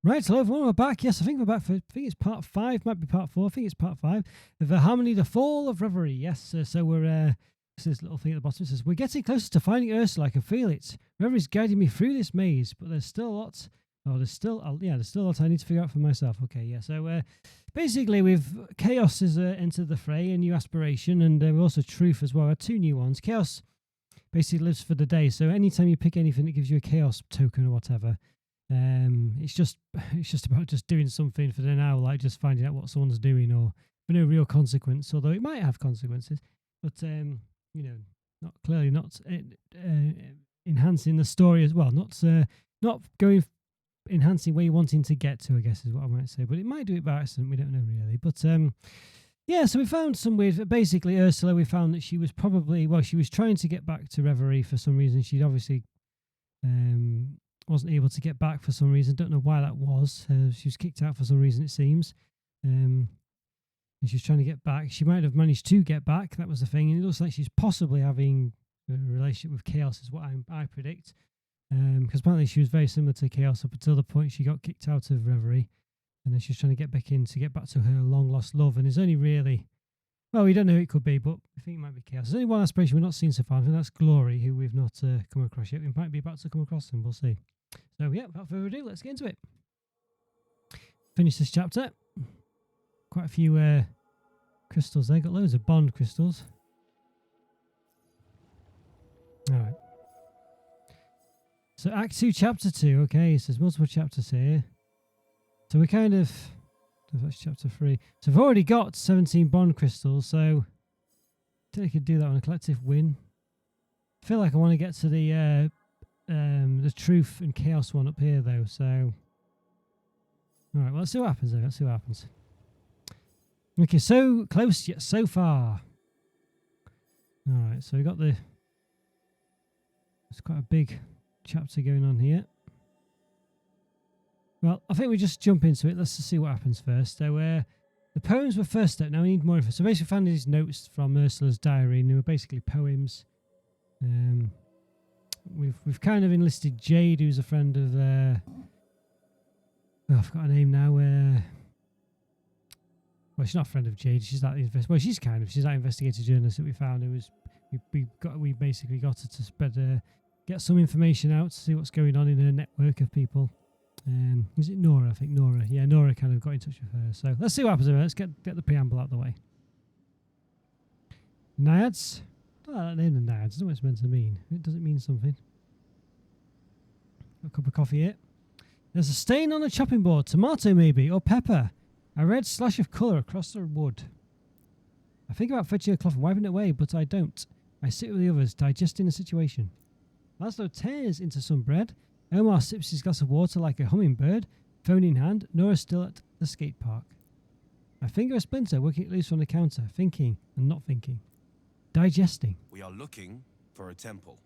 Right, hello everyone, we're back. Yes, I think we're back for, I think it's part 5, might be part 4, I think it's part 5 of Harmony, the Fall of Reverie. Yes, so we're, this little thing at the bottom says, we're getting closer to finding Ursula, I can feel it. Reverie's guiding me through this maze, but there's still a lot, there's still a lot I need to figure out for myself. Okay, yeah, so basically Chaos has entered the fray, a new aspiration, and also Truth as well, 2 new ones. Chaos basically lives for the day, so anytime you pick anything, it gives you a Chaos token or whatever. It's just about just doing something for the now, like just finding out what someone's doing, or for no real consequence. Although it might have consequences, but not clearly not enhancing the story as well. Not going enhancing where you're wanting to get to, I guess is what I might say. But it might do it by accident. We don't know really. But yeah, so we found some weird. Basically, Ursula, we found that she was trying to get back to Reverie for some reason. She'd obviously wasn't able to get back for some reason. Don't know why that was. She was kicked out for some reason, it seems. And she was trying to get back. She might have managed to get back. That was the thing. And it looks like she's possibly having a relationship with Chaos, is what I predict. Because apparently she was very similar to Chaos up until the point she got kicked out of Reverie. And then she was trying to get back to her long-lost love. And it's only really... Well, we don't know who it could be, but we think it might be Chaos. There's only one aspiration we've not seen so far, and that's Glory, who we've not come across yet. We might be about to come across him. We'll see. So, yeah, without further ado, let's get into it. Finish this chapter. Quite a few crystals there. Got loads of bond crystals. Alright. So, Act 2, Chapter 2. Okay, so there's multiple chapters here. So, we're kind of... That's Chapter 3. So, I've already got 17 bond crystals, so... I think I could do that on a collective win. I feel like I want to get to the Truth and Chaos one up here, though, so... Alright, well, let's see what happens, though. Let's see what happens. Okay, so close yet so far. Alright, so we got the... It's quite a big chapter going on here. Well, I think we just jump into it. Let's just see what happens first. So, the poems were first step. Now we need more info. So basically, we found these notes from Ursula's diary, and they were basically poems. We've kind of enlisted Jade, who's a friend of... I forgot her name now. Well, she's not a friend of Jade. She's that she's that investigative journalist that we found. It was we basically got her to get some information out to see what's going on in her network of people. Is it Nora? I think Nora. Yeah, Nora kind of got in touch with her. So let's see what happens. Let's get the preamble out of the way. Naiads. I don't like that name, the Naiads. I don't know what it's meant to mean. It doesn't mean something. Got a cup of coffee here. There's a stain on the chopping board. Tomato maybe, or pepper. A red slash of colour across the wood. I think about fetching a cloth and wiping it away, but I don't. I sit with the others, digesting the situation. Laszlo tears into some bread. Omar sips his glass of water like a hummingbird. Phone in hand, Nora's still at the skate park. I finger a splinter, working it loose on the counter, thinking and not thinking. Digesting. We are looking for a temple.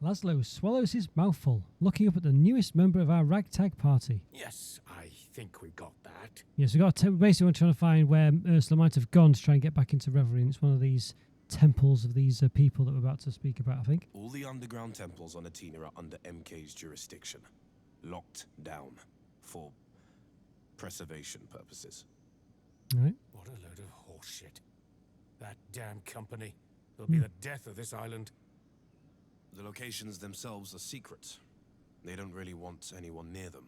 Laszlo swallows his mouthful, looking up at the newest member of our ragtag party. Yes, I think we got that. Yes, basically we're trying to find where Ursula might have gone to try and get back into Reverie, and it's one of these temples of these people that we're about to speak about, I think. All the underground temples on Atina are under MK's jurisdiction. Locked down. For preservation purposes. Right. What a load of horseshit. That damn company. They'll be the death of this island. The locations themselves are secret. They don't really want anyone near them.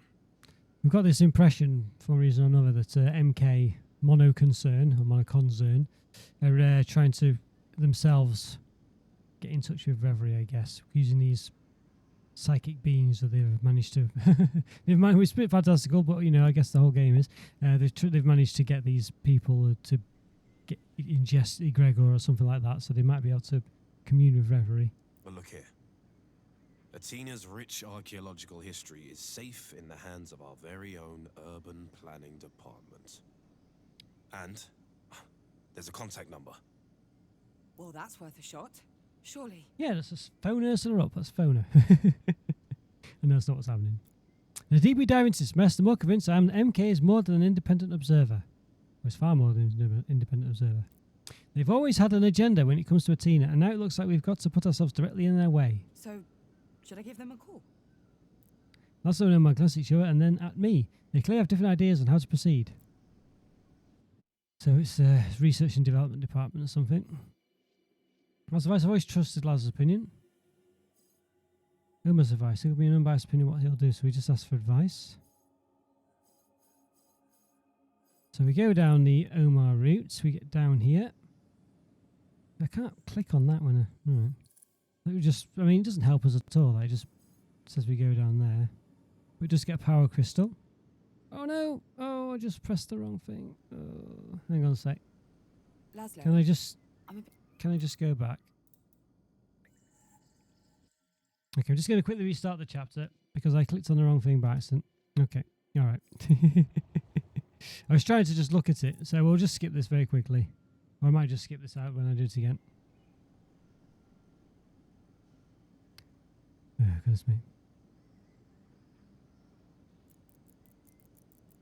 We've got this impression, for one reason or another, that MK Monoconcern are trying to themselves get in touch with Reverie, I guess, using these psychic beings that they've managed to... It's a bit fantastical, but, I guess the whole game is. They've managed to get these people to ingest egregor or something like that, so they might be able to commune with Reverie. But look here. Atina's rich archaeological history is safe in the hands of our very own urban planning department. And there's a contact number. Well, that's worth a shot. Surely. Yeah, let's just phone Ursula up. Let's phone her. And that's not what's happening. The deeper we dive into this mess, the more convinced I am that MK is more than an independent observer. Well, it's far more than an independent observer. They've always had an agenda when it comes to Atina, and now it looks like we've got to put ourselves directly in their way. So, should I give them a call? That's only on my classic show, and then at me. They clearly have different ideas on how to proceed. So it's research and development department or something. As advice, I've always trusted Laz's opinion. Omar's advice. It will be an unbiased opinion what he'll do, so we just ask for advice. So we go down the Omar route. We get down here. I can't click on that one. Right. It just, I mean, it doesn't help us at all. It just says we go down there. We just get a power crystal. Oh no! Oh, I just pressed the wrong thing. Oh, hang on a sec. Laszlo, Can I just go back? Okay, I'm just going to quickly restart the chapter because I clicked on the wrong thing by accident. Okay, all right. I was trying to just look at it, so we'll just skip this very quickly. Or I might just skip this out when I do it again. Oh, goodness me.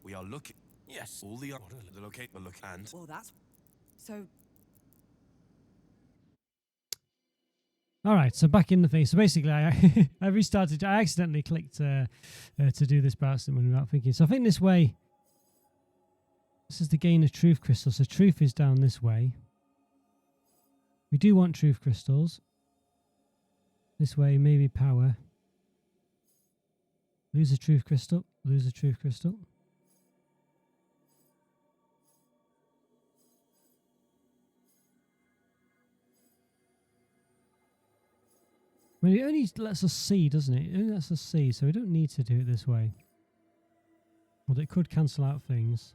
We are looking. Yes. All the locate the look and. well, that's... So, All right, so back in the thing. So basically, I I restarted. I accidentally clicked to do this by accident without thinking. So I think this way. This is the gain of truth crystals. So truth is down this way. We do want truth crystals. This way, maybe power. Lose a truth crystal. Lose a truth crystal. Well, it only lets us see, doesn't it? It only lets us see, so we don't need to do it this way. Well, it could cancel out things.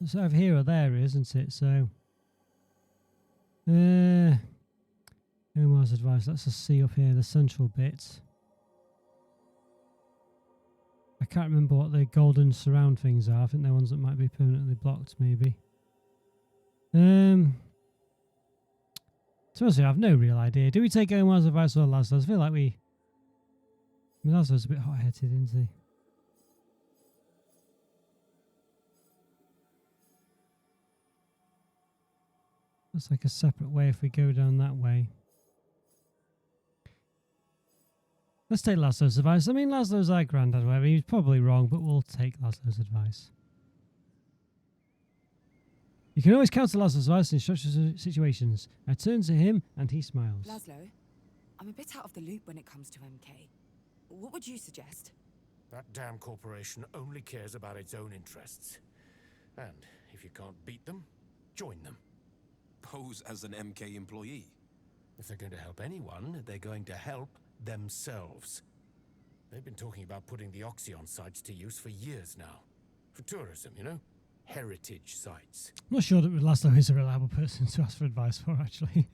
It's over here or there, isn't it? So, Omar's advice. Let's just see up here the central bit. I can't remember what the golden surround things are. I think they're ones that might be permanently blocked, maybe. So I have no real idea. Do we take Omar's advice or Laszlo's? I feel like we... I mean, Laszlo's a bit hot-headed, isn't he? Looks like a separate way if we go down that way. Let's take Laszlo's advice. I mean, Laszlo's our granddad, whatever. He's probably wrong, but we'll take Laszlo's advice. You can always counter Laszlo's advice in structured situations. I turn to him and he smiles. Laszlo, I'm a bit out of the loop when it comes to MK. What would you suggest? That damn corporation only cares about its own interests. And if you can't beat them, join them. Pose as an MK employee. If they're going to help anyone, they're going to help themselves. They've been talking about putting the Oxyon sites to use for years now. For tourism, you know? Heritage sites. I'm not sure that Laszlo is a reliable person to ask for advice for, actually.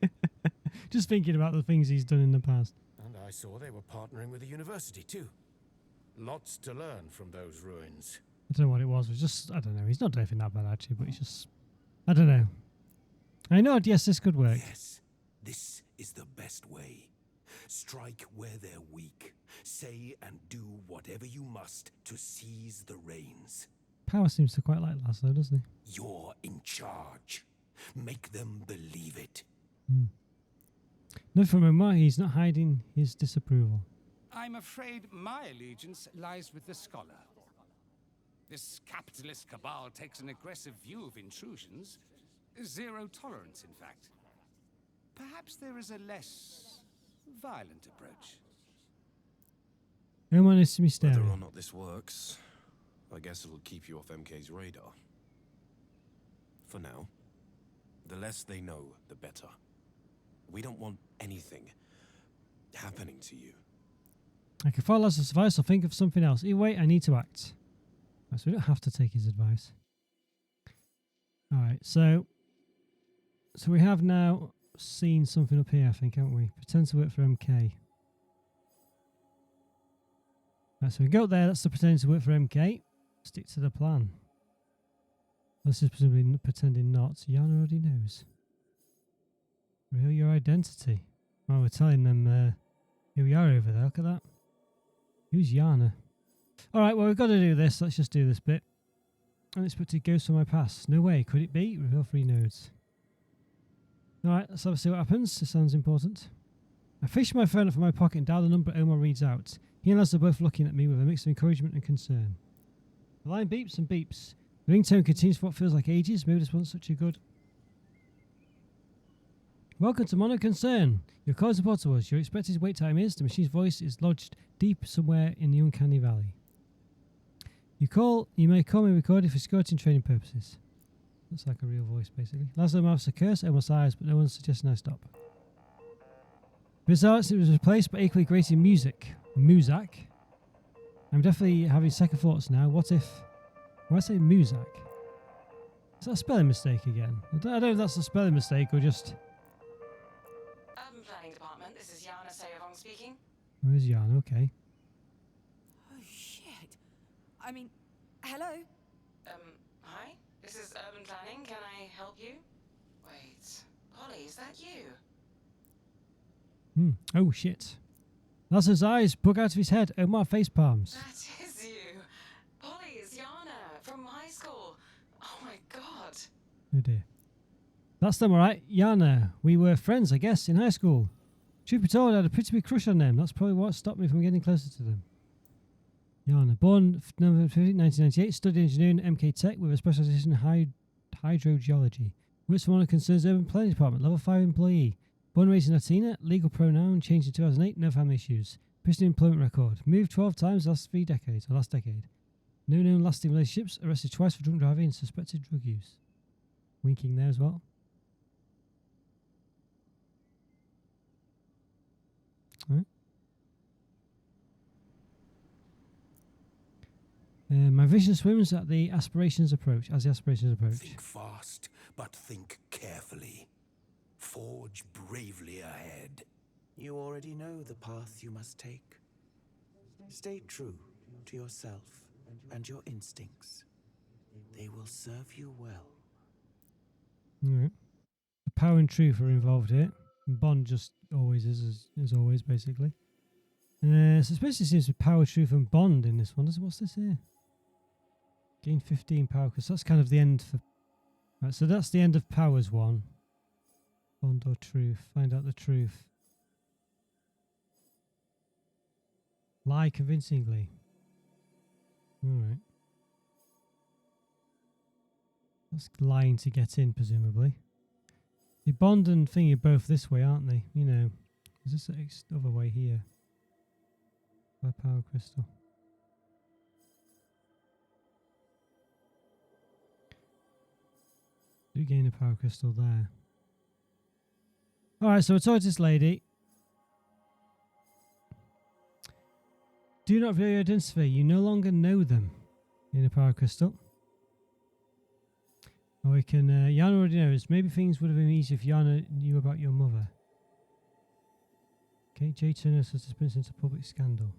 Just thinking about the things he's done in the past. And I saw they were partnering with the university too. Lots to learn from those ruins. I don't know what it was. It was just, I don't know. He's not doing anything that bad, actually, but he's just... I don't know. I know, yes, this could work. Yes, this is the best way. Strike where they're weak. Say and do whatever you must to seize the reins. Power seems to quite like Laszlo, doesn't he? You're in charge. Make them believe it. No, from Omar, he's not hiding his disapproval. I'm afraid my allegiance lies with the scholar. This capitalist cabal takes an aggressive view of intrusions. Zero tolerance, in fact. Perhaps there is a less violent approach. Omar needs to be Whether staring. or not this works, I guess it'll keep you off MK's radar. For now. The less they know, the better. We don't want anything happening to you. I can follow Laszlo's advice or think of something else. Either way, I need to act. Right, so we don't have to take his advice. Alright, so we have now seen something up here, I think, haven't we? Pretend to work for MK. Right, so we go up there, that's the pretending to work for MK. Stick to the plan. This is presumably pretending not. Yana already knows. Reveal your identity. Well, we're telling them, here we are over there, look at that. Who's Yana? Alright, well, we've got to do this. Let's just do this bit. Unexpected ghost from my past. No way, could it be? Reveal 3 nodes. Alright, let's have a see what happens. This sounds important. I fish my phone up from my pocket and dial the number Omar reads out. He and Laz are both looking at me with a mix of encouragement and concern. The line beeps and beeps. The ringtone continues for what feels like ages. Maybe this wasn't such a good... Welcome to Mono Concern. Your call is reported to us. Your expected wait time is... The machine's voice is lodged deep somewhere in the uncanny valley. You may call me recorded for security and training purposes. Looks like a real voice, basically. Laszlo mouths a curse, Omar sighs, but no one's suggesting I stop. Bizarre, it was replaced by equally grating music. Muzak. I'm definitely having second thoughts now. What if... Why I say Muzak? Is that a spelling mistake again? I don't know if that's a spelling mistake or just... Urban Planning Department, this is Yana Sayavong speaking. Where's Jan? Okay. Oh, shit. I mean, hello? Hi? This is Urban Planning. Can I help you? Wait, Polly, is that you? Oh, shit. Laszlo's eyes bug out of his head. Omar face palms. That is you. Polly, it's Yana from high school. Oh my god. Oh, dear. That's them, alright. Yana. We were friends, I guess, in high school. Truth be told, I had a pretty big crush on them. That's probably what stopped me from getting closer to them. Yana. Born November 15, 1998. Studied engineering at MK Tech with a specialization in hydrogeology. Works for one of Concern's Urban Planning Department. Level 5 employee. Born and raised in Atina, legal pronoun, changed in 2008, no family issues. Prison employment record. Moved 12 times last decade. No known lasting relationships, arrested twice for drunk driving and suspected drug use. Winking there as well. Alright. My vision swims as the aspirations approach. Think fast, but think carefully. Forge bravely ahead. You already know the path you must take. Stay true to yourself and your instincts. They will serve you well. Alright. The power and truth are involved here. And Bond just always is, as always, basically. Especially seems to be power, truth, and Bond in this one. What's this here? Gain 15 power, because that's kind of the end for... Right, so that's the end of Powers 1. Bond or truth. Find out the truth. Lie convincingly. Alright. That's lying to get in, presumably. The Bond and Thingy are both this way, aren't they? You know. Is this the other way here? By power crystal. Do gain a power crystal there. Alright, so we're talking to this lady. Do not reveal your identity. You no longer know them. In a power crystal. Or we can... Yana already knows. Maybe things would have been easier if Yana knew about your mother. Okay, Jay Turner suspends into public scandal.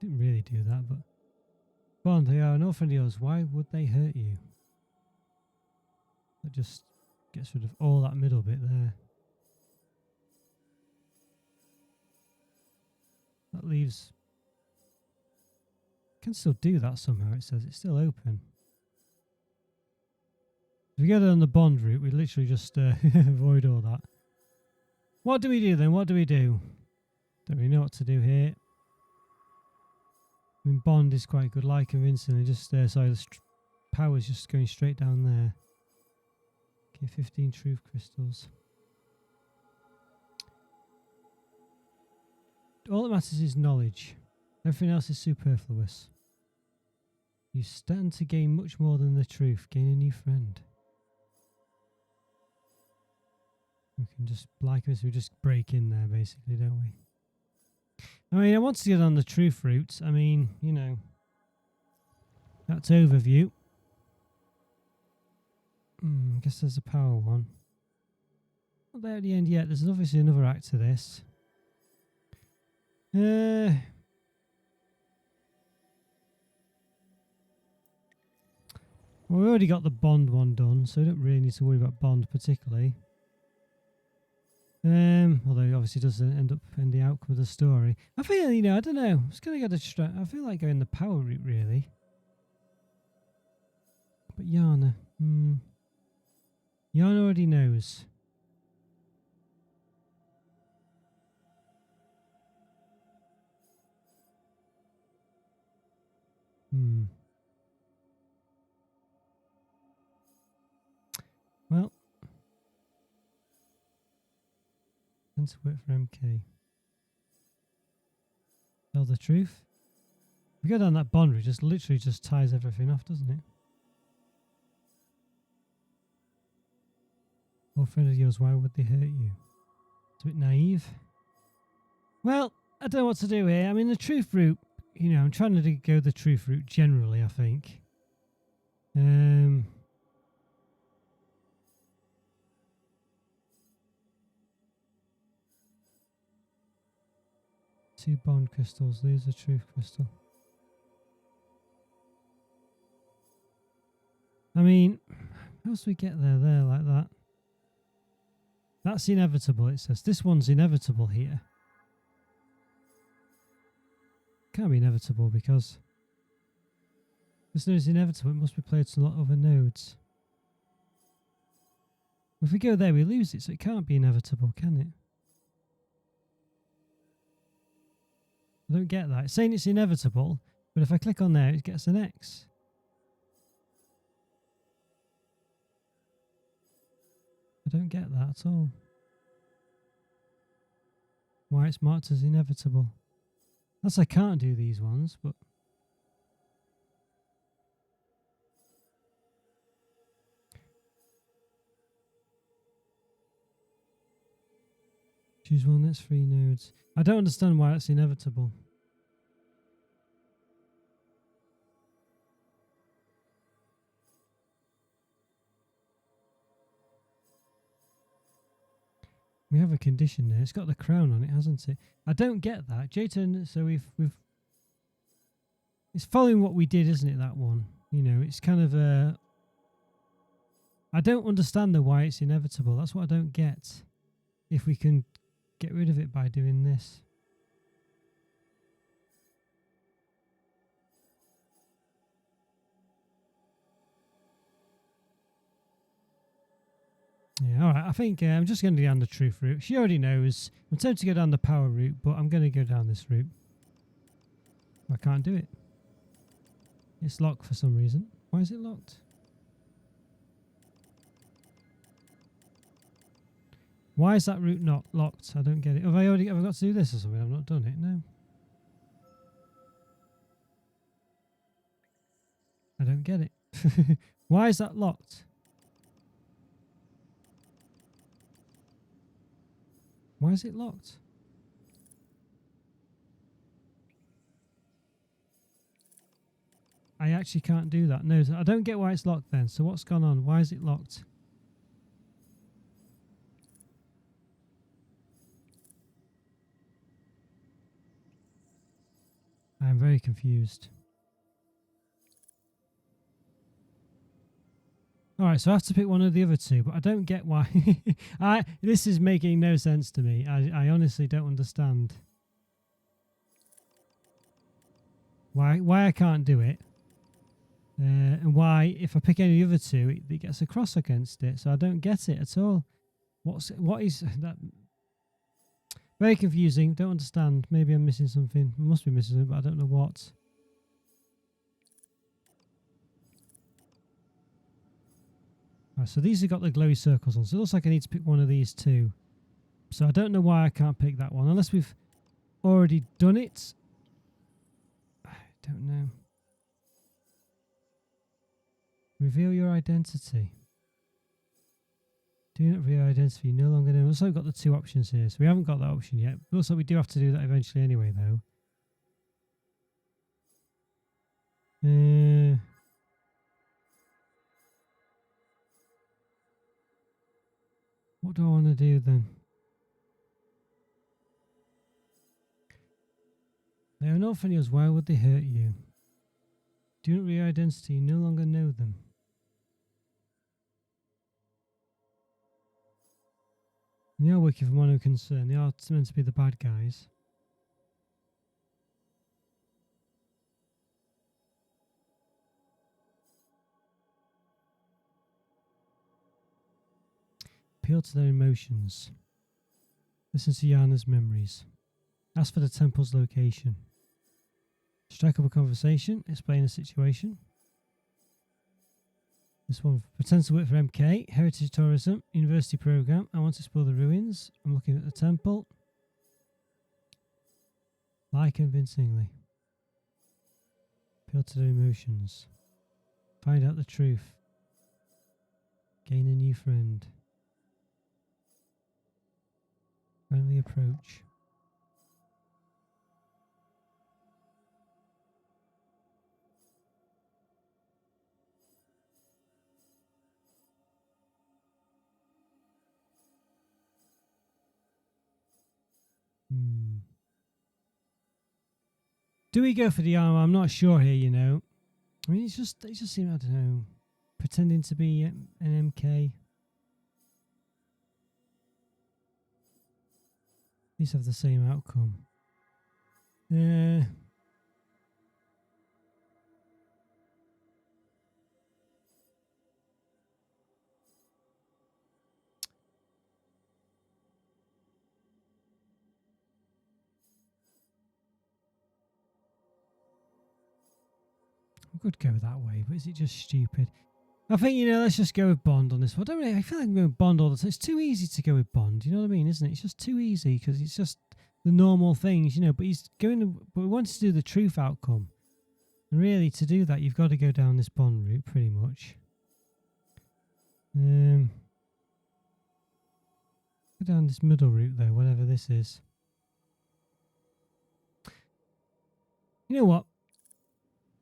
Didn't really do that, but... Bond, they are an old friend of yours. Why would they hurt you? That just gets rid of all that middle bit there. That leaves... Can still do that somehow, it says. It's still open. If we go down the Bond route, we literally just avoid all that. What do we do then? What do we do? Don't really know what to do here. I mean, Bond is quite good, like convincingly. Just sorry, the power's just going straight down there. Okay, 15 truth crystals. All that matters is knowledge. Everything else is superfluous. You stand to gain much more than the truth. Gain a new friend. We can just, like this, we just break in there, basically, don't we? I mean, I want to get on the truth route. I mean, you know, that's overview. I guess there's a power one. Not there at the end yet. There's obviously another act to this. Well, we already got the Bond one done, so we don't really need to worry about Bond particularly. Although it obviously doesn't end up in the outcome of the story. I feel, you know, I don't know. It's gonna get I feel like going the power route really. But Yana, Yana already knows. to work for MK. Tell the truth. If we go down that bond route, just literally just ties everything off, doesn't it? Or friend of yours, why would they hurt you? It's a bit naive. Well, I don't know what to do here. I mean, the truth route, you know, I'm trying to go the truth route generally, I think. 2 bond crystals, lose a truth crystal. I mean, how else do we get there like that? That's inevitable, it says. This one's inevitable here. Can't be inevitable because this node is inevitable. It must be played to a lot of other nodes. If we go there, we lose it, so it can't be inevitable, can it? I don't get that. It's saying it's inevitable, but if I click on there, it gets an X. I don't get that at all. Why it's marked as inevitable. That's I can't do these ones, but choose one that's 3 nodes. I don't understand why it's inevitable. We have a condition there. It's got the crown on it, hasn't it? I don't get that. Jayton, so we've it's following what we did, isn't it, that one? You know, it's kind of a I don't understand the why it's inevitable. That's what I don't get. If we can get rid of it by doing this. Yeah, alright, I think I'm just going to go down the truth route. She already knows. I'm tempted to go down the power route, but I'm going to go down this route. I can't do it. It's locked for some reason. Why is it locked? Why is that route not locked? I don't get it. Have I got to do this or something? I've not done it, no. I don't get it. Why is that locked? Why is it locked? I actually can't do that. No, I don't get why it's locked then. So what's gone on? Why is it locked? I'm very confused. Alright, so I have to pick one of the other two, but I don't get why. This is making no sense to me. I honestly don't understand why I can't do it. And why, if I pick any of the other two, it gets a cross against it. So I don't get it at all. What is that? Very confusing. Don't understand. Maybe I'm missing something. I must be missing something, but I don't know what. Right, so these have got the glowy circles on. So it looks like I need to pick one of these two. So I don't know why I can't pick that one. Unless we've already done it. I don't know. Reveal your identity. Do not reveal your identity. No longer know. Also, we've got the 2 options here. So we haven't got that option yet. Also, we do have to do that eventually anyway, though. What do I want to do then? They are not funny as why would they hurt you? Do not reveal your identity. You no longer know them. They are working for mono concern. They are meant to be the bad guys. Appeal to their emotions. Listen to Yana's memories. Ask for the temple's location. Strike up a conversation. Explain the situation. This one pretends to work for MK, Heritage Tourism, University Program. I want to explore the ruins. I'm looking at the temple. Lie convincingly. Appeal to their emotions. Find out the truth. Gain a new friend. Friendly approach. Do we go for the armor? I'm not sure here, you know. I mean, it just seems, I don't know, pretending to be an MK. These have the same outcome. I could go that way, but is it just stupid? I think, you know, let's just go with Bond on this one. I feel like I'm going with Bond all the time. It's too easy to go with Bond, you know what I mean, isn't it? It's just too easy because it's just the normal things, you know, but but we wanted to do the truth outcome. And really, to do that, you've got to go down this Bond route, pretty much. Go down this middle route, though, whatever this is. You know what?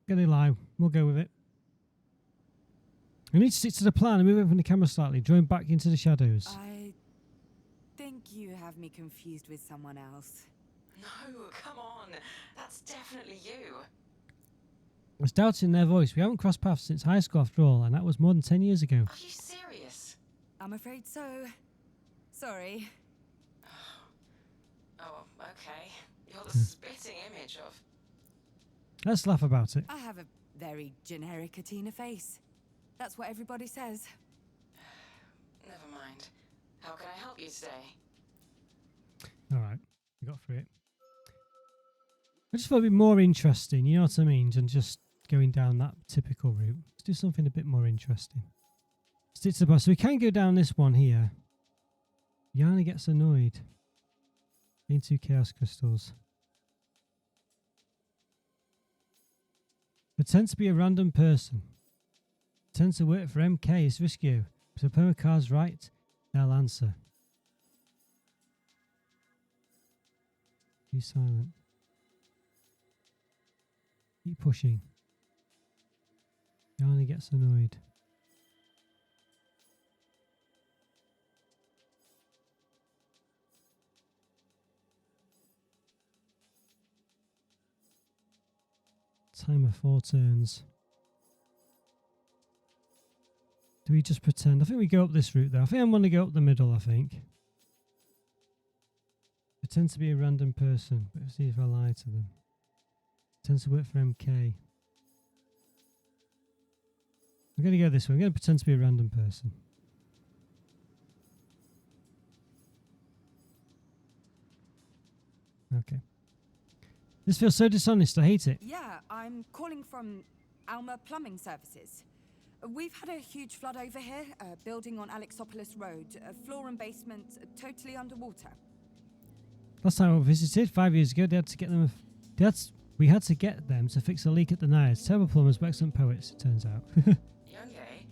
Gonna lie, we'll go with it. We need to stick to the plan and move away from the camera slightly, drawing back into the shadows. I think you have me confused with someone else. No, come on. That's definitely you. There's doubts in their voice. We haven't crossed paths since high school after all, and that was more than 10 years ago. Are you serious? I'm afraid so. Sorry. Oh, okay. You're the spitting image of... Let's laugh about it. I have a very generic Atina face. That's what everybody says. Never mind. How can I help you today? Alright, we got through it. I just thought it'd be more interesting, you know what I mean, than just going down that typical route. Let's do something a bit more interesting. Stick to the boss. So we can go down this one here. Yana gets annoyed. Gain 2 chaos crystals. Pretend to be a random person. Pretend to work for MK is risky. So Permacar's right, they'll answer. Be silent. Keep pushing. Yana gets annoyed. Timer 4 turns. Do we just pretend? I think we go up this route though. I think I'm going to go up the middle, I think. Pretend to be a random person, but see if I lie to them. Pretend to work for MK. I'm going to go this way. I'm going to pretend to be a random person. Okay. This feels so dishonest. I hate it. Yeah, I'm calling from Alma Plumbing Services. We've had a huge flood over here, a building on Alexopolis Road, a floor and basement totally underwater. Last time I visited, 5 years ago, we had to get them to fix a leak at the Naiads. Terrible plumbers, but excellent poets, it turns out. Youngay?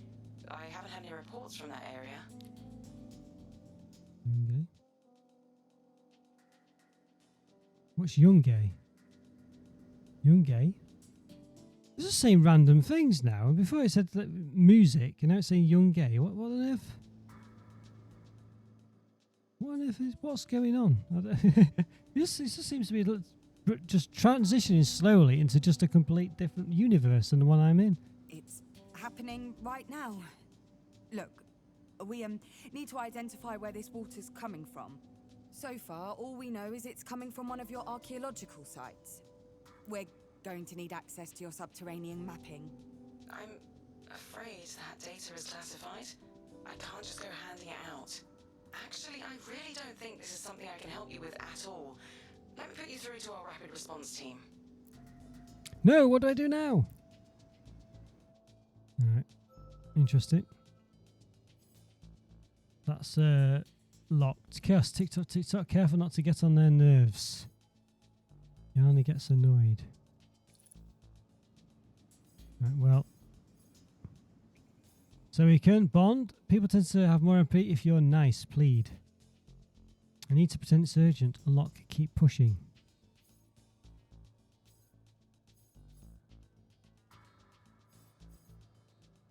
I haven't had any reports from that area. Youngay? What's Youngay? Youngay? It's just saying random things now. Before it said music, and now it's saying Youngay. What on earth? What on earth is... What's going on? It just seems to be just transitioning slowly into just a complete different universe than the one I'm in. It's happening right now. Look, we need to identify where this water's coming from. So far, all we know is it's coming from one of your archaeological sites. We're going to need access to your subterranean mapping. I'm afraid that data is classified. I can't just go handing it out. Actually, I really don't think this is something I can help you with at all. Let me put you through to our rapid response team. No, what do I do now? Alright. Interesting. That's locked. Chaos, tick tock, tick tock. Careful not to get on their nerves. Yanni gets annoyed. Right, well. So we can bond. People tend to have more empathy if you're nice. Plead. I need to pretend it's urgent. Unlock. Keep pushing.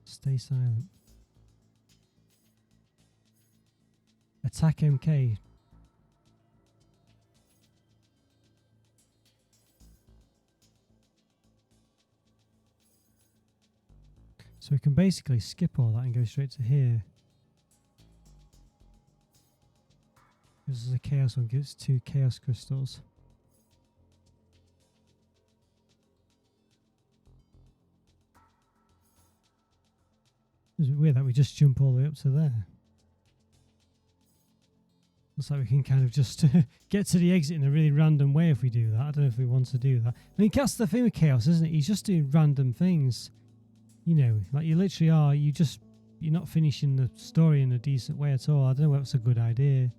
Stay silent. Attack MK. So we can basically skip all that and go straight to here. This is a chaos one, gives 2 chaos crystals. It's weird that we just jump all the way up to there. Looks like we can kind of just get to the exit in a really random way if we do that. I don't know if we want to do that. I mean, that's the thing with Chaos, isn't it? He's just doing random things. You know, like you literally are. You're not finishing the story in a decent way at all. I don't know if that's a good idea.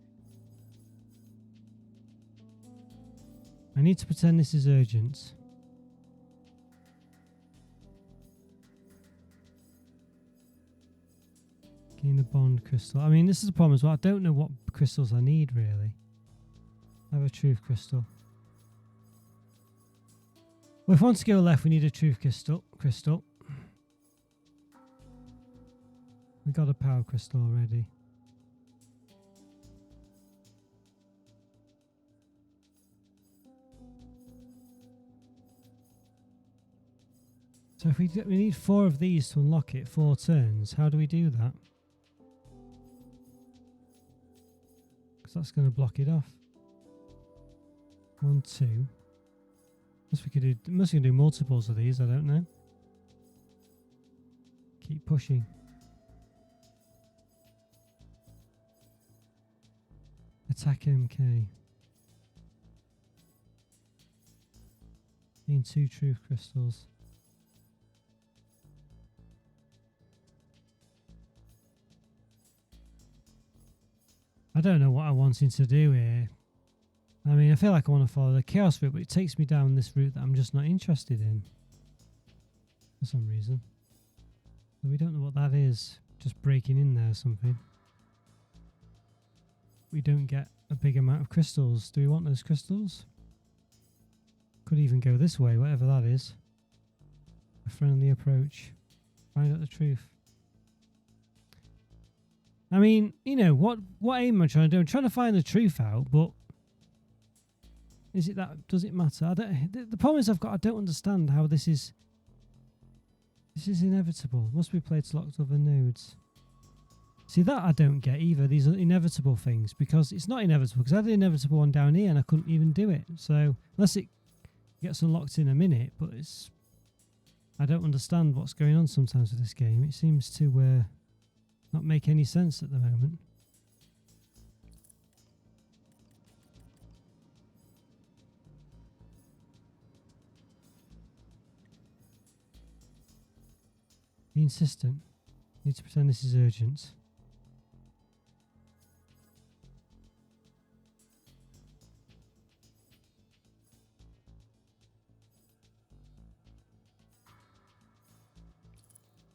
I need to pretend this is urgent. Gain a bond crystal. I mean, this is the problem as well. I don't know what crystals I need, really. I have a truth crystal. Well, if we want to go left, we need a truth crystal. We got a power crystal already. So if we need 4 of these to unlock it, 4 turns. How do we do that? Because that's going to block it off. 1, 2. Unless we can do multiples of these. I don't know. Keep pushing. Attack MK. Gain 2 truth crystals. I don't know what I'm wanting to do here. I mean, I feel like I want to follow the chaos route, but it takes me down this route that I'm just not interested in. For some reason. But we don't know what that is. Just breaking in there or something. We don't get a big amount of crystals. Do we want those crystals? Could even go this way, whatever that is. A friendly approach. Find out the truth. I mean, you know, what aim am I trying to do? I'm trying to find the truth out, but is it that? Does it matter? The problem is I don't understand how this is. This is inevitable. Must be played to locked other nodes. See, that I don't get either. These are inevitable things, because it's not inevitable, because I had an inevitable one down here and I couldn't even do it. So unless it gets unlocked in a minute, but I don't understand what's going on sometimes with this game. It seems to not make any sense at the moment. Be insistent. Need to pretend this is urgent.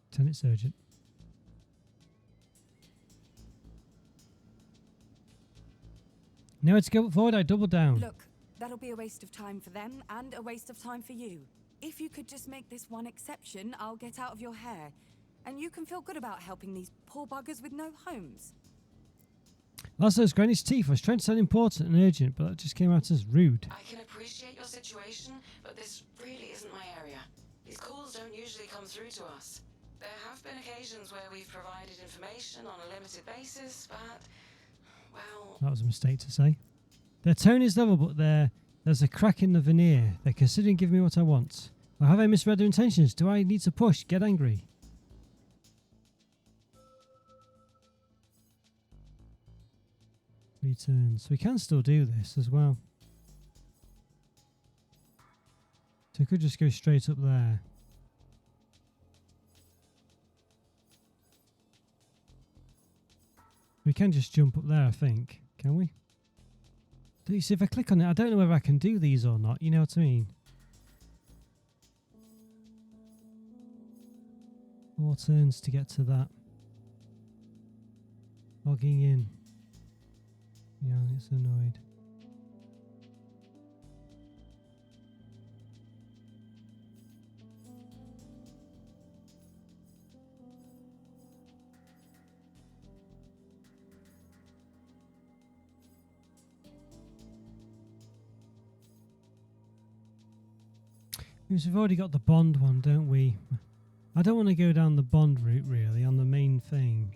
Pretend it's urgent. Now to go forward, I double down. Look, that'll be a waste of time for them and a waste of time for you. If you could just make this one exception, I'll get out of your hair. And you can feel good about helping these poor buggers with no homes. That's those Granny's teeth. I was trying to sound important and urgent, but that just came out as rude. I can appreciate your situation, but this really isn't my area. These calls don't usually come through to us. There have been occasions where we've provided information on a limited basis, but, well... That was a mistake to say. Their tone is level, but there's a crack in the veneer. They're considering giving me what I want. Or have I misread their intentions? Do I need to push? Get angry? Returns. We can still do this as well. So we could just go straight up there. We can just jump up there, I think. Can we? Do you see if I click on it? I don't know whether I can do these or not. You know what I mean? 4 turns to get to that. Logging in. Yeah, it's annoyed. Because we've already got the Bond one, don't we? I don't want to go down the Bond route, really, on the main thing.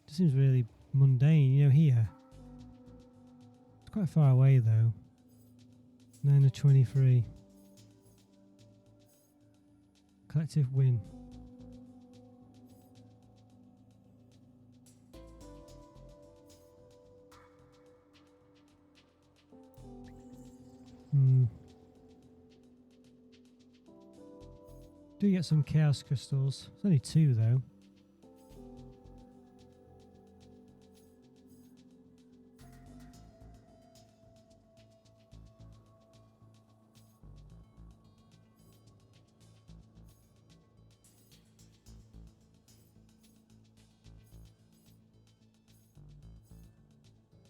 It seems really mundane, you know, here. It's quite far away, though. 9 of 23. Collective win. Do get some chaos crystals. It's only 2 though.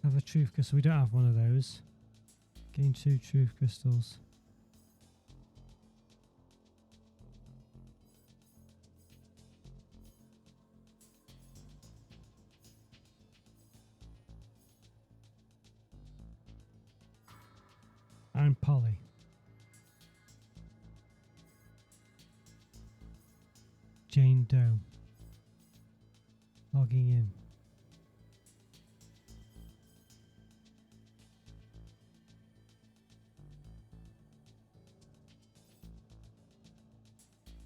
Have a truth crystal. We don't have one of those. Gain 2 truth crystals. I'm Polly. Jane Doe. Logging in.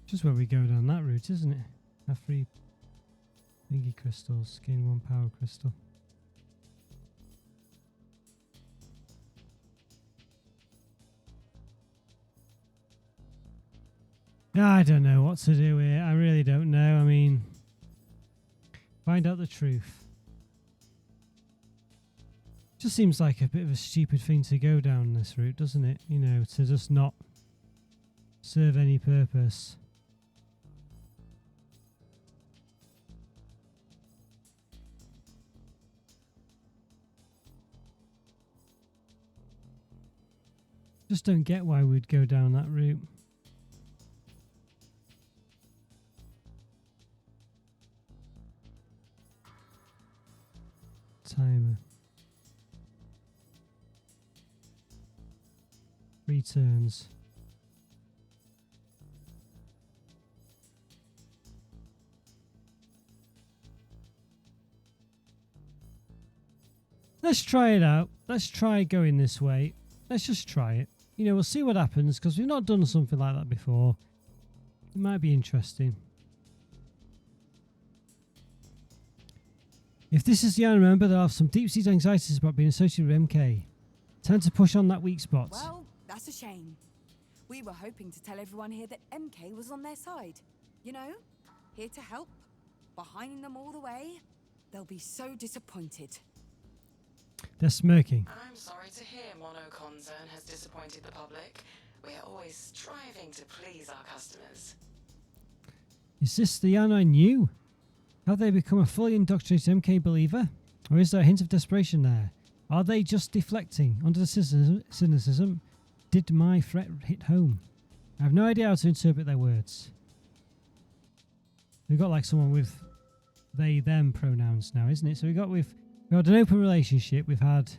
Just where we go down that route, isn't it? Have 3 thingy crystals. Gain 1 power crystal. I don't know what to do here. I really don't know. I mean, find out the truth. Just seems like a bit of a stupid thing to go down this route, doesn't it? You know, to just not serve any purpose. Just don't get why we'd go down that route. Timer. 3 turns. Let's try it out. Let's try going this way. Let's just try it. You know, we'll see what happens because we've not done something like that before. It might be interesting. If this is the end, remember that I have some deep-seated anxieties about being associated with MK. Time to push on that weak spot. Well, that's a shame. We were hoping to tell everyone here that MK was on their side. You know, here to help, behind them all the way. They'll be so disappointed. They're smirking. I'm sorry to hear Monoconcern has disappointed the public. We're always striving to please our customers. Is this the Jan I knew? Have they become a fully indoctrinated MK believer? Or is there a hint of desperation there? Are they just deflecting under the cynicism? Did my threat hit home? I have no idea how to interpret their words. We've got like someone with they, them pronouns now, isn't it? So we've got an open relationship. We've had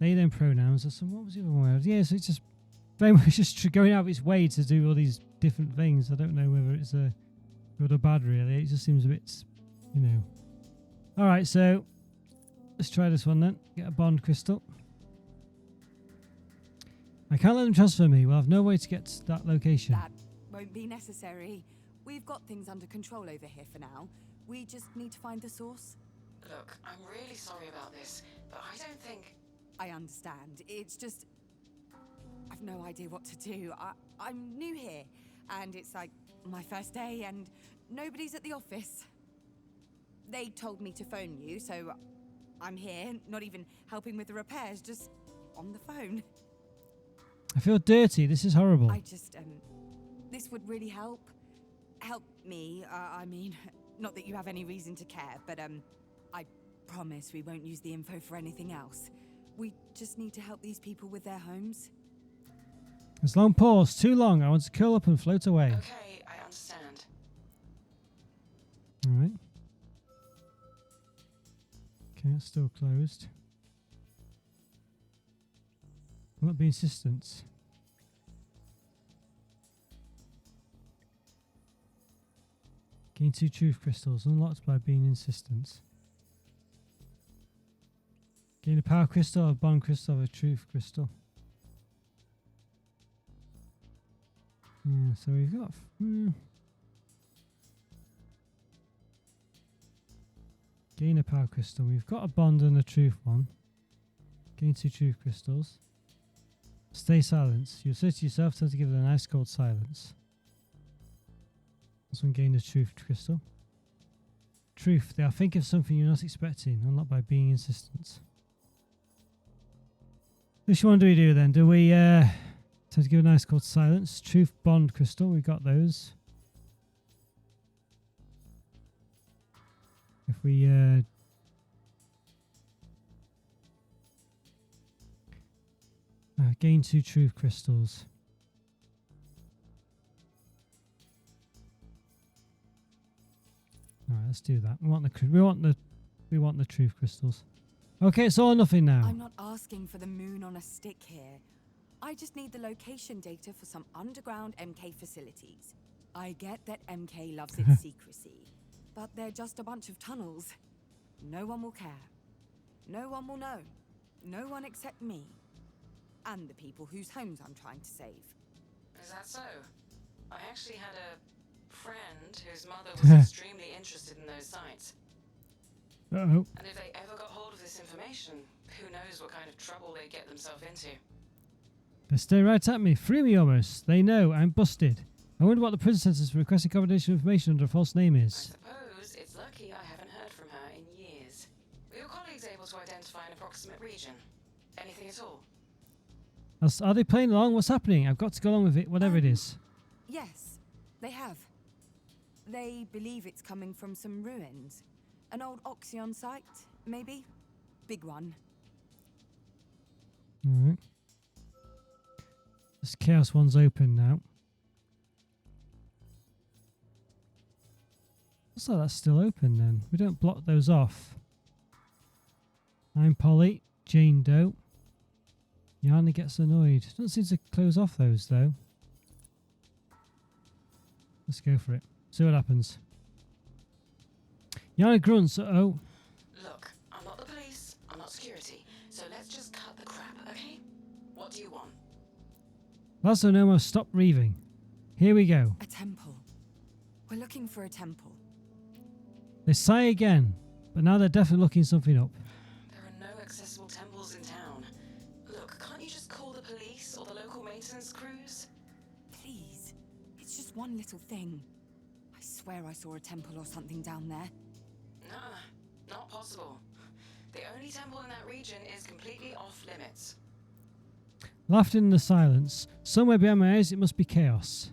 they, them pronouns. What was the other word? Yeah, so it's just very much just going out of its way to do all these different things. I don't know whether it's a good or bad, really. It just seems a bit, you know. All right, so let's try this one then. Get a bond crystal. I can't let them transfer me. We'll have no way to get to that location. That won't be necessary. We've got things under control over here for now. We just need to find the source. Look, I'm really sorry about this, but I don't think... I understand. It's just... I've no idea what to do. I'm new here, and it's like my first day, and nobody's at the office. they told me to phone you, so I'm here, not even helping with the repairs, just on the phone. I feel dirty. This is horrible. I just, this would really help. Help me, I mean, not that you have any reason to care, but, I promise we won't use the info for anything else. We just need to help these people with their homes. This long pause. Too long. I want to curl up and float away. Okay, I understand. All right. Okay, it's still closed. Will not be insistent. Gain 2 truth crystals, unlocked by being insistent. Gain a power crystal, a bond crystal, or a truth crystal. Yeah, so we've got... Gain a power crystal. We've got a bond and a truth one. Gain 2 truth crystals. Stay silent. You assert to yourself, time to give it a nice cold silence. This one gained a truth crystal. Truth. They are thinking of something you're not expecting, unlocked by being insistent. Which one do we do then? Do we time to give a nice cold silence? Truth bond crystal. We got those. If we gain 2 truth crystals. All right, let's do that. We want the truth crystals. Okay, it's all or nothing now. I'm not asking for the moon on a stick here. I just need the location data for some underground MK facilities. I get that MK loves its secrecy, but they're just a bunch of tunnels. No one will care. No one will know. No one except me. And the people whose homes I'm trying to save. Is that so? I actually had a friend whose mother was extremely interested in those sites. Uh-oh. And if they ever got hold of this information, who knows what kind of trouble they'd get themselves into. They stay right at me. Free me almost. They know I'm busted. I wonder what the prison sentence for requesting confidential information under a false name I is. suppose it's lucky I haven't heard from her in years. Were your colleagues able to identify an approximate region? Anything at all? Are they playing along? What's happening? I've got to go along with it, whatever it is. Yes, they have. They believe it's coming from some ruins. An old Oxyon site, maybe? Big one. Alright. This Chaos one's open now. Looks like that's still open then. We don't block those off. I'm Polly. Jane Doe. Yana gets annoyed. Doesn't seem to close off those though. Let's go for it. See what happens. Yana grunts. Uh-oh. Look, I'm not the police, I'm not security, so let's just cut the crap, okay? What do you want? Lazo Nomo, stop reaving. Here we go. A temple. We're looking for a temple. They sigh again, but now they're definitely looking something up. There are no accessible temples in town. Look, can't you just call the police or the local maintenance crews? Please. It's just one little thing. I swear I saw a temple or something down there. Nah, not possible. The only temple in that region is completely off limits. Laughter in the silence. Somewhere behind my eyes, it must be chaos.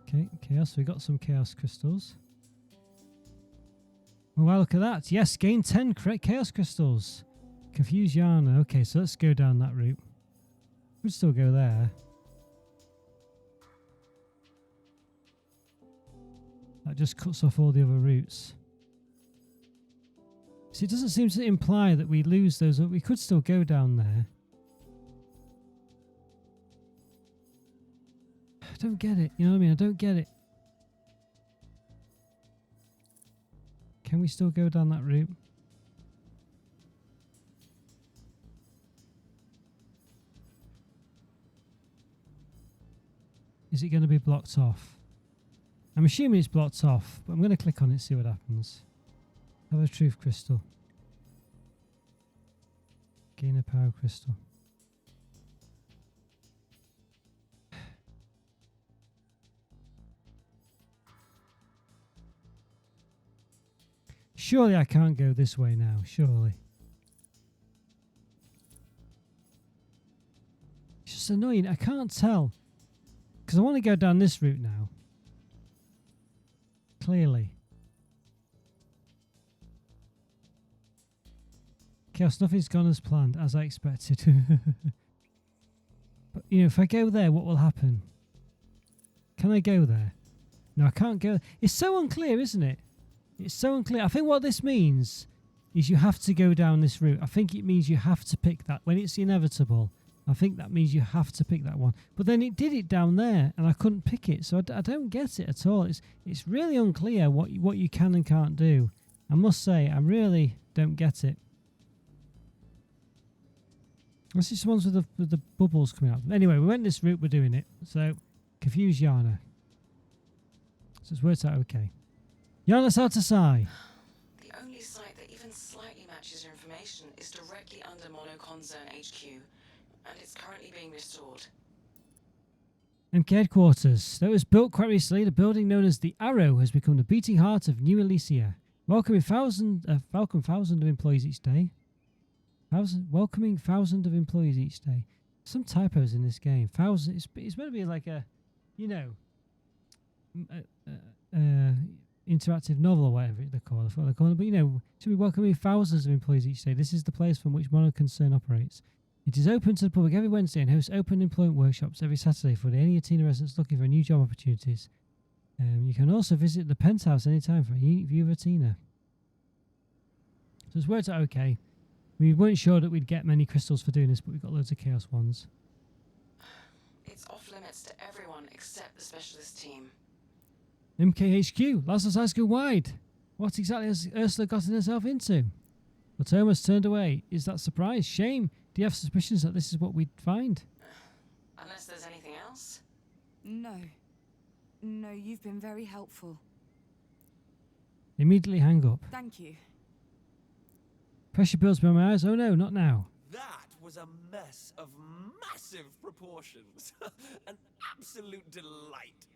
Okay, chaos. We got some chaos crystals. Oh, wow, look at that. Yes, gain 10 chaos crystals. Confuse Yana. Okay, so let's go down that route. We'll still go there. That just cuts off all the other routes. See, it doesn't seem to imply that we lose those. We could still go down there. I don't get it. You know what I mean? I don't get it. Can we still go down that route? Is it going to be blocked off? I'm assuming it's blocked off, but I'm going to click on it, see what happens. Have a truth crystal. Gain a power crystal. Surely I can't go this way now. Surely. It's just annoying. I can't tell. Because I want to go down this route now. Clearly. Chaos, nothing's gone as planned, as I expected. But, you know, if I go there, what will happen? Can I go there? No, I can't go. It's so unclear, isn't it? It's so unclear. I think what this means is you have to go down this route. I think it means you have to pick that. When it's inevitable, I think that means you have to pick that one. But then it did it down there, and I couldn't pick it. So I don't get it at all. It's really unclear what you can and can't do. I must say, I really don't get it. This is the ones with the bubbles coming out. Anyway, we went this route, we're doing it. So, confuse Yana. So it's worked out okay. Yana's out to sigh. The only site that even slightly matches your information is directly under Monoconcern HQ, and it's currently being restored. MK headquarters. Though it was built quite recently, the building known as the Arrow has become the beating heart of New Elysia, welcoming thousands of employees each day. Welcoming thousands of employees each day. Some typos in this game. Thousand. It's meant to be like a, you know, interactive novel or whatever they call it. But you know, to be welcoming thousands of employees each day. This is the place from which Monoconcern operates. It is open to the public every Wednesday and hosts open employment workshops every Saturday for any Atina residents looking for new job opportunities. You can also visit the penthouse anytime for a unique view of Atina. So it's worked out okay. We weren't sure that we'd get many crystals for doing this, but we got loads of chaos ones. It's off limits to everyone except the specialist team. MKHQ, Lazarus High School wide. What exactly has Ursula gotten herself into? But Thomas turned away. Is that surprise? Shame. Do you have suspicions that this is what we'd find? Unless there's anything else? No. No, you've been very helpful. Immediately hang up. Thank you. Pressure builds behind my eyes. Oh no, not now. That was a mess of massive proportions. An absolute delight.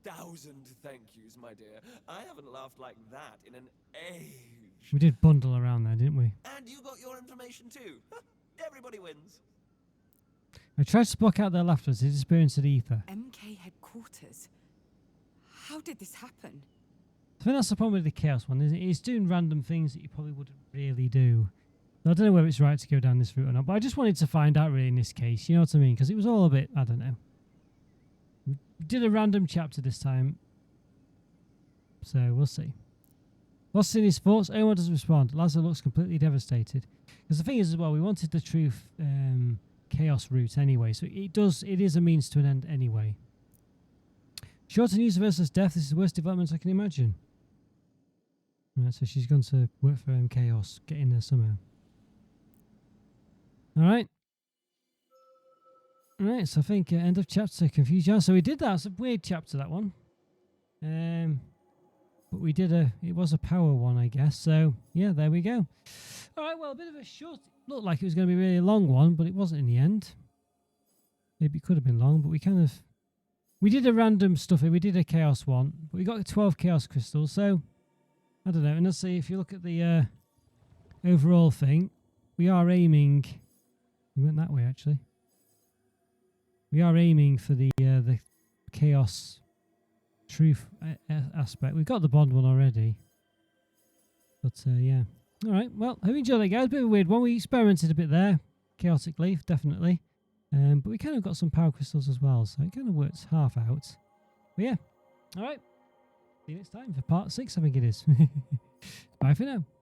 1,000 thank yous, my dear. I haven't laughed like that in an age. We did bundle around there, didn't we? And you got your information too. Everybody wins. I tried to block out their laughter as they disappear into the ether. MK headquarters? How did this happen? I think that's the problem with the chaos one, isn't it? It's doing random things that you probably wouldn't really do. So I don't know whether it's right to go down this route or not, but I just wanted to find out really in this case, you know what I mean? Because it was all a bit, I don't know. We did a random chapter this time, so we'll see. Lost in his thoughts, Owen doesn't respond. Lazar looks completely devastated. Because the thing is as well, we wanted the truth chaos route anyway, so it is a means to an end anyway. Short news of Ursula's death, this is the worst development I can imagine. Right, so she's gone to work for Chaos, get in there somehow. Alright. Alright, so I think end of chapter, confusion. So we did that, it's a weird chapter, that one. But we did it was a power one, I guess. So, yeah, there we go. Alright, well, a bit of a short, looked like it was going to be a really long one, but it wasn't in the end. Maybe it could have been long, but we did a random stuff here. We did a chaos one, but we got 12 chaos crystals, so I don't know. And let's see, if you look at the overall thing, we are aiming. We went that way actually. We are aiming for the chaos truth aspect. We've got the bond one already, but yeah. All right. Well, hope you enjoyed that, guys. A bit of a weird one. We experimented a bit there, chaotic leaf, definitely. But we kind of got some power crystals as well, so it kind of works half out. But yeah. All right. See you next time for part 6, I think it is. Bye for now.